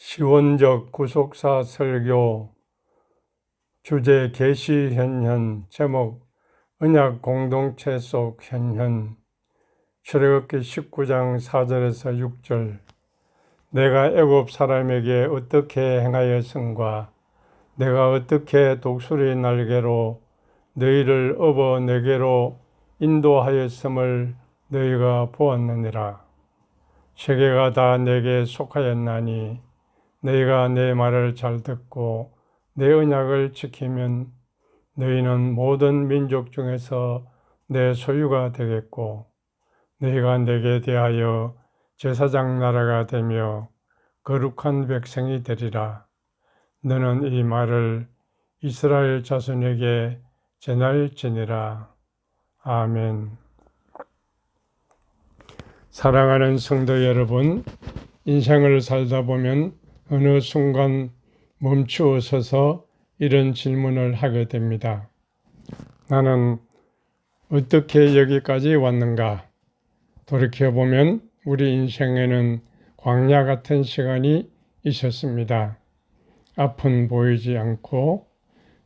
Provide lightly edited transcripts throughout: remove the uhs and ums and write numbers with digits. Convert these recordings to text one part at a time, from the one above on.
시원적 구속사 설교 주제 계시 현현 제목 언약 공동체 속 현현 출애굽기 19장 4절에서 6절 내가 애굽 사람에게 어떻게 행하였은가 내가 어떻게 독수리 날개로 너희를 업어 내게로 인도하였음을 너희가 보았느니라. 세계가 다 내게 속하였나니 너희가 내 말을 잘 듣고 내 언약을 지키면 너희는 모든 민족 중에서 내 소유가 되겠고 너희가 내게 대하여 제사장 나라가 되며 거룩한 백성이 되리라. 너는 이 말을 이스라엘 자손에게 전할지니라. 아멘. 사랑하는 성도 여러분, 인생을 살다 보면 어느 순간 멈추어 서서 이런 질문을 하게 됩니다. 나는 어떻게 여기까지 왔는가? 돌이켜보면 우리 인생에는 광야 같은 시간이 있었습니다. 앞은 보이지 않고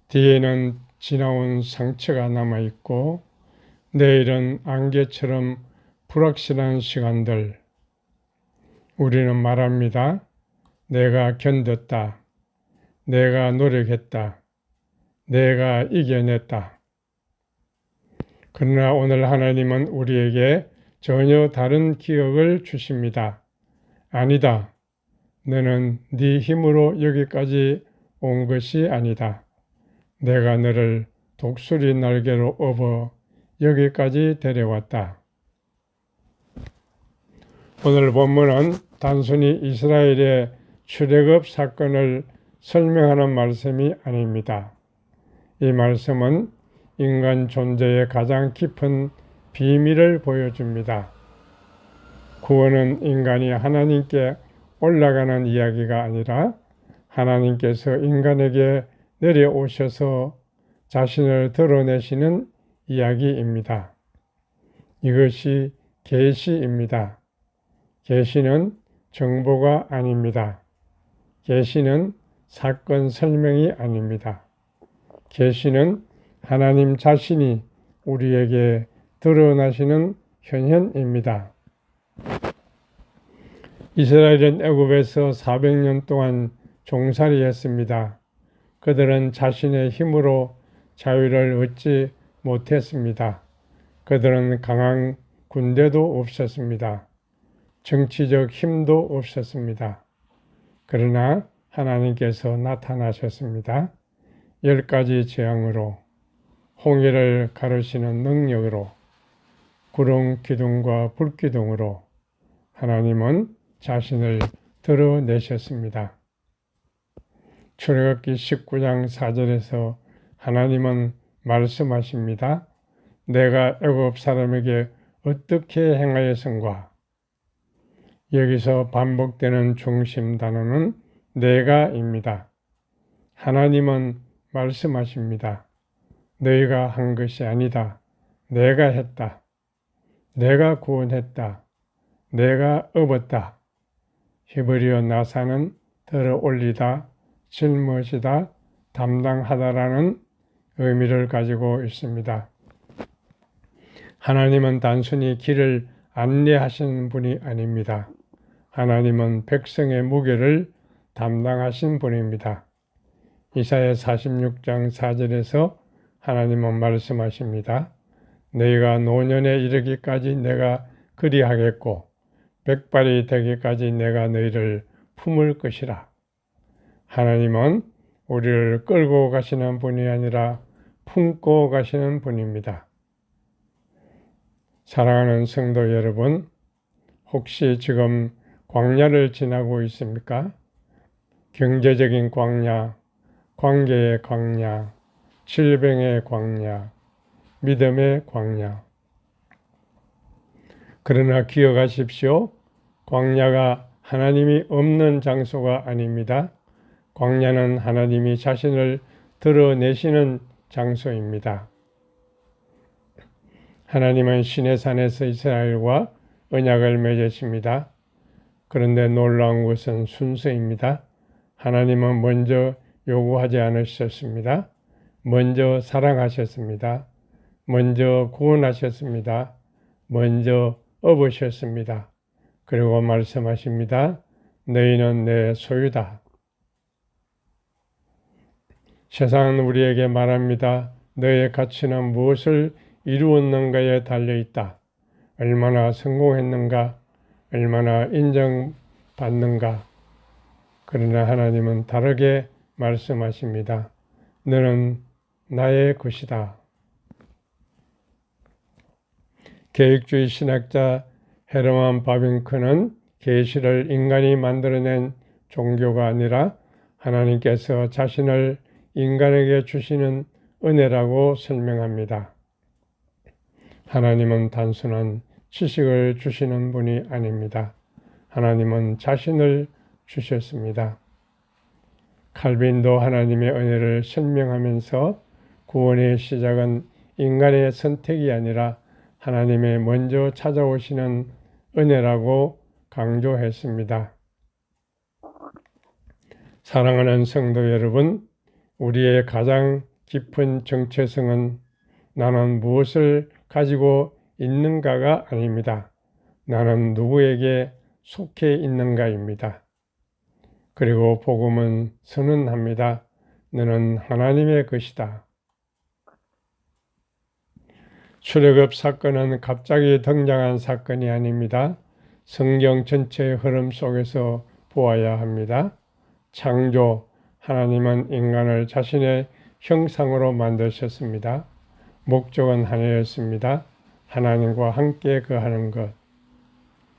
뒤에는 지나온 상처가 남아있고 내일은 안개처럼 불확실한 시간들. 우리는 말합니다. 내가 견뎠다. 내가 노력했다. 내가 이겨냈다. 그러나 오늘 하나님은 우리에게 전혀 다른 기억을 주십니다. 아니다. 너는 네 힘으로 여기까지 온 것이 아니다. 내가 너를 독수리 날개로 업어 여기까지 데려왔다. 오늘 본문은 단순히 이스라엘의 출애굽 사건을 설명하는 말씀이 아닙니다. 이 말씀은 인간 존재의 가장 깊은 비밀을 보여줍니다. 구원은 인간이 하나님께 올라가는 이야기가 아니라 하나님께서 인간에게 내려오셔서 자신을 드러내시는 이야기입니다. 이것이 계시입니다. 계시는 정보가 아닙니다. 계시는 사건 설명이 아닙니다. 계시는 하나님 자신이 우리에게 드러나시는 현현입니다. 이스라엘은 애굽에서 400년 동안 종살이했습니다. 그들은 자신의 힘으로 자유를 얻지 못했습니다. 그들은 강한 군대도 없었습니다. 정치적 힘도 없었습니다. 그러나 하나님께서 나타나셨습니다. 10가지 재앙으로, 홍해를 가르시는 능력으로, 구름 기둥과 불기둥으로 하나님은 자신을 드러내셨습니다. 출애굽기 19장 4절에서 하나님은 말씀하십니다. 내가 애굽 사람에게 어떻게 행하였은가? 여기서 반복되는 중심 단어는 내가입니다. 하나님은 말씀하십니다. 너희가 한 것이 아니다. 내가 했다. 내가 구원했다. 내가 업었다. 히브리어 나사는 들어 올리다, 짊어지다, 담당하다라는 의미를 가지고 있습니다. 하나님은 단순히 길을 안내하시는 분이 아닙니다. 하나님은 백성의 무게를 담당하신 분입니다. 이사야 46장 4절에서 하나님은 말씀하십니다. 너희가 노년에 이르기까지 내가 그리하겠고 백발이 되기까지 내가 너희를 품을 것이라. 하나님은 우리를 끌고 가시는 분이 아니라 품고 가시는 분입니다. 사랑하는 성도 여러분, 혹시 지금 광야를 지나고 있습니까? 경제적인 광야, 관계의 광야, 질병의 광야, 믿음의 광야. 그러나 기억하십시오. 광야가 하나님이 없는 장소가 아닙니다. 광야는 하나님이 자신을 드러내시는 장소입니다. 하나님은 시내산에서 이스라엘과 언약을 맺으십니다. 그런데 놀라운 것은 순서입니다. 하나님은 먼저 요구하지 않으셨습니다. 먼저 사랑하셨습니다. 먼저 구원하셨습니다. 먼저 업으셨습니다. 그리고 말씀하십니다. 너희는 내 소유다. 세상은 우리에게 말합니다. 너의 가치는 무엇을 이루었는가에 달려있다. 얼마나 성공했는가, 얼마나 인정받는가. 그러나 하나님은 다르게 말씀하십니다. 너는 나의 것이다. 계획주의 신학자 헤르만 바빙크는 계시를 인간이 만들어낸 종교가 아니라 하나님께서 자신을 인간에게 주시는 은혜라고 설명합니다. 하나님은 단순한 지식을 주시는 분이 아닙니다. 하나님은 자신을 주셨습니다. 칼빈도 하나님의 은혜를 설명하면서 구원의 시작은 인간의 선택이 아니라 하나님의 먼저 찾아오시는 은혜라고 강조했습니다. 사랑하는 성도 여러분, 우리의 가장 깊은 정체성은 나는 무엇을 가지고 있는가가 아닙니다. 나는 누구에게 속해 있는가입니다. 그리고 복음은 선언합니다. 너는 하나님의 것이다. 출애굽 사건은 갑자기 등장한 사건이 아닙니다. 성경 전체의 흐름 속에서 보아야 합니다. 창조, 하나님은 인간을 자신의 형상으로 만드셨습니다. 목적은 하나였습니다. 하나님과 함께 거하는 것.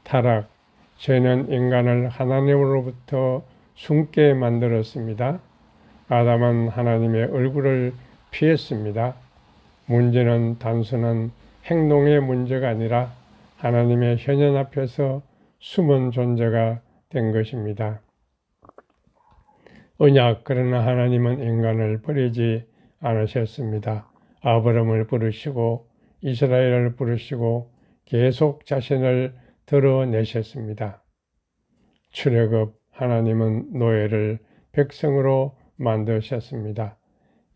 타락, 죄는 인간을 하나님으로부터 숨게 만들었습니다. 아담은 하나님의 얼굴을 피했습니다. 문제는 단순한 행동의 문제가 아니라 하나님의 현현 앞에서 숨은 존재가 된 것입니다. 언약, 그러나 하나님은 인간을 버리지 않으셨습니다. 아브람을 부르시고 이스라엘을 부르시고 계속 자신을 드러내셨습니다. 출애굽, 하나님은 노예를 백성으로 만드셨습니다.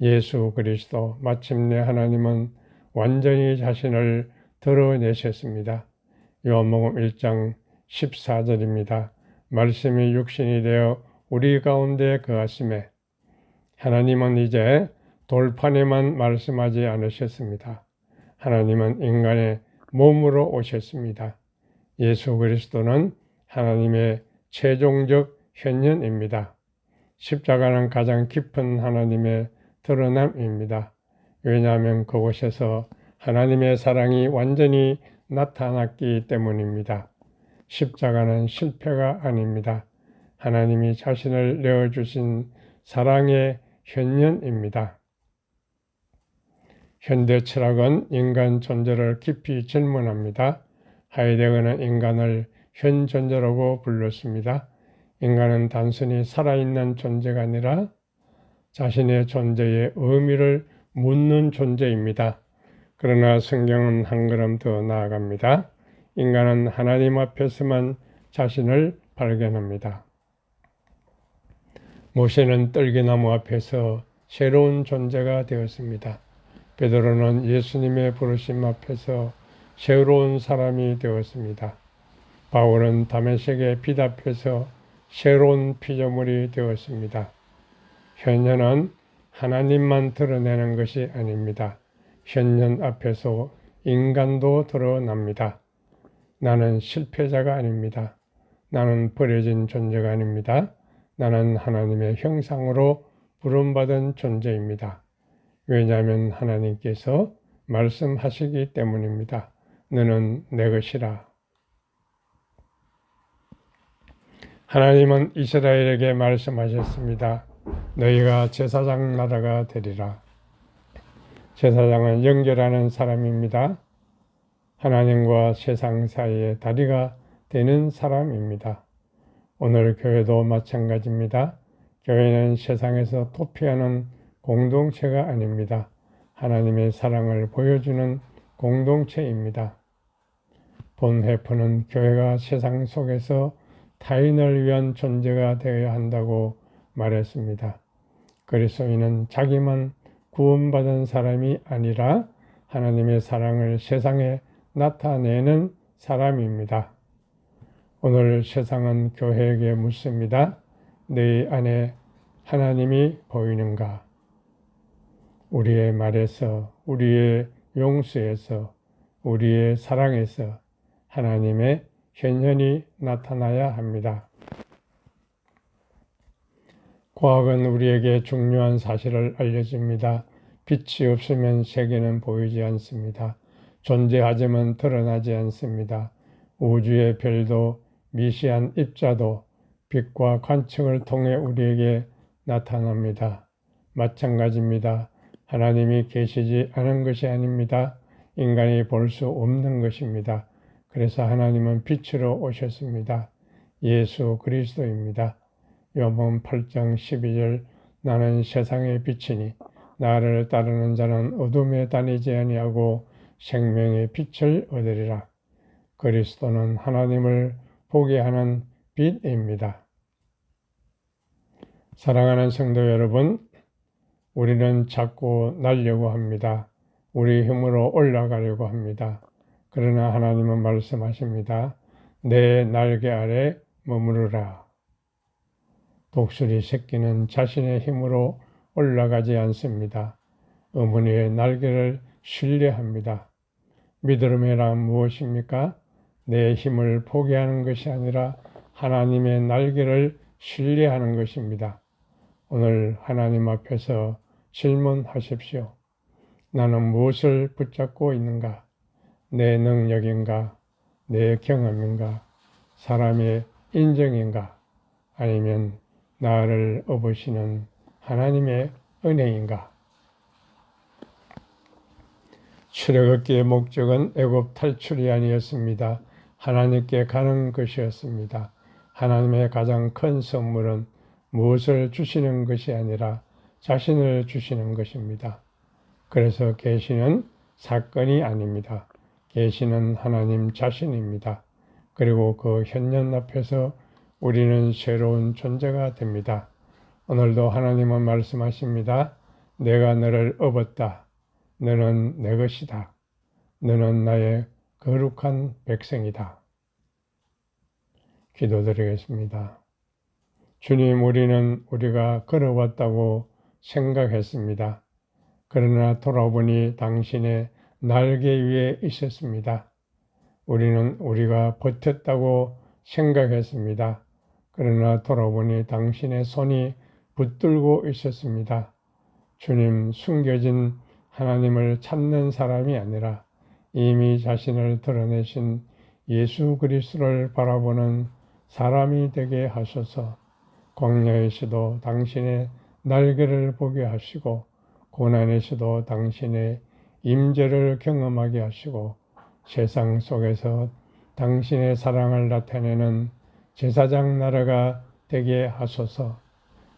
예수 그리스도, 마침내 하나님은 완전히 자신을 드러내셨습니다. 요한복음 1장 14절입니다. 말씀이 육신이 되어 우리 가운데 거하심에 하나님은 이제 돌판에만 말씀하지 않으셨습니다. 하나님은 인간의 몸으로 오셨습니다. 예수 그리스도는 하나님의 최종적 현현입니다. 십자가는 가장 깊은 하나님의 드러남입니다. 왜냐하면 그곳에서 하나님의 사랑이 완전히 나타났기 때문입니다. 십자가는 실패가 아닙니다. 하나님이 자신을 내어주신 사랑의 현현입니다. 현대 철학은 인간 존재를 깊이 질문합니다. 하이데거는 인간을 현 존재라고 불렀습니다. 인간은 단순히 살아있는 존재가 아니라 자신의 존재의 의미를 묻는 존재입니다. 그러나 성경은 한 걸음 더 나아갑니다. 인간은 하나님 앞에서만 자신을 발견합니다. 모세는 떨기나무 앞에서 새로운 존재가 되었습니다. 베드로는 예수님의 부르심 앞에서 새로운 사람이 되었습니다. 바울은 다메섹의 빛 앞에서 새로운 피조물이 되었습니다. 현현은 하나님만 드러내는 것이 아닙니다. 현현 앞에서 인간도 드러납니다. 나는 실패자가 아닙니다. 나는 버려진 존재가 아닙니다. 나는 하나님의 형상으로 부름받은 존재입니다. 왜냐하면 하나님께서 말씀하시기 때문입니다. 너는 내 것이라. 하나님은 이스라엘에게 말씀하셨습니다. 너희가 제사장 나라가 되리라. 제사장은 연결하는 사람입니다. 하나님과 세상 사이의 다리가 되는 사람입니다. 오늘 교회도 마찬가지입니다. 교회는 세상에서 도피하는 공동체가 아닙니다. 하나님의 사랑을 보여주는 공동체입니다. 본 해프는 교회가 세상 속에서 타인을 위한 존재가 되어야 한다고 말했습니다. 그리스도인은 자기만 구원받은 사람이 아니라 하나님의 사랑을 세상에 나타내는 사람입니다. 오늘 세상은 교회에게 묻습니다. 내 안에 하나님이 보이는가? 우리의 말에서, 우리의 용서에서, 우리의 사랑에서 하나님의 현현이 나타나야 합니다. 과학은 우리에게 중요한 사실을 알려줍니다. 빛이 없으면 세계는 보이지 않습니다. 존재하지만 드러나지 않습니다. 우주의 별도, 미시한 입자도 빛과 관측을 통해 우리에게 나타납니다. 마찬가지입니다. 하나님이 계시지 않은 것이 아닙니다. 인간이 볼 수 없는 것입니다. 그래서 하나님은 빛으로 오셨습니다. 예수 그리스도입니다. 요한복음 8장 12절 나는 세상의 빛이니 나를 따르는 자는 어둠에 다니지 아니하고 생명의 빛을 얻으리라. 그리스도는 하나님을 보게 하는 빛입니다. 사랑하는 성도 여러분, 우리는 자꾸 날려고 합니다. 우리 힘으로 올라가려고 합니다. 그러나 하나님은 말씀하십니다. 내 날개 아래 머무르라. 독수리 새끼는 자신의 힘으로 올라가지 않습니다. 어머니의 날개를 신뢰합니다. 믿음이란 무엇입니까? 내 힘을 포기하는 것이 아니라 하나님의 날개를 신뢰하는 것입니다. 오늘 하나님 앞에서 질문하십시오. 나는 무엇을 붙잡고 있는가? 내 능력인가? 내 경험인가? 사람의 인정인가? 아니면 나를 업으시는 하나님의 은혜인가? 출애굽기의 목적은 애굽 탈출이 아니었습니다. 하나님께 가는 것이었습니다. 하나님의 가장 큰 선물은 무엇을 주시는 것이 아니라 자신을 주시는 것입니다. 그래서 계시는 사건이 아닙니다. 계시는 하나님 자신입니다. 그리고 그 현년 앞에서 우리는 새로운 존재가 됩니다. 오늘도 하나님은 말씀하십니다. 내가 너를 업었다. 너는 내 것이다. 너는 나의 거룩한 백성이다. 기도드리겠습니다. 주님, 우리는 우리가 걸어왔다고 생각했습니다. 그러나 돌아보니 당신의 날개 위에 있었습니다. 우리는 우리가 버텼다고 생각했습니다. 그러나 돌아보니 당신의 손이 붙들고 있었습니다. 주님, 숨겨진 하나님을 찾는 사람이 아니라 이미 자신을 드러내신 예수 그리스도를 바라보는 사람이 되게 하소서. 광야에서도 당신의 날개를 보게 하시고 고난에서도 당신의 임재를 경험하게 하시고 세상 속에서 당신의 사랑을 나타내는 제사장 나라가 되게 하소서.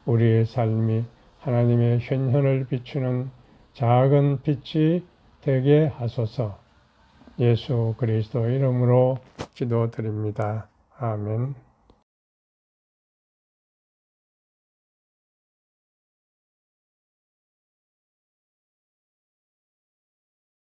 우리의 삶이 하나님의 현현을 비추는 작은 빛이 되게 하소서. 예수 그리스도 이름으로 기도드립니다. 아멘.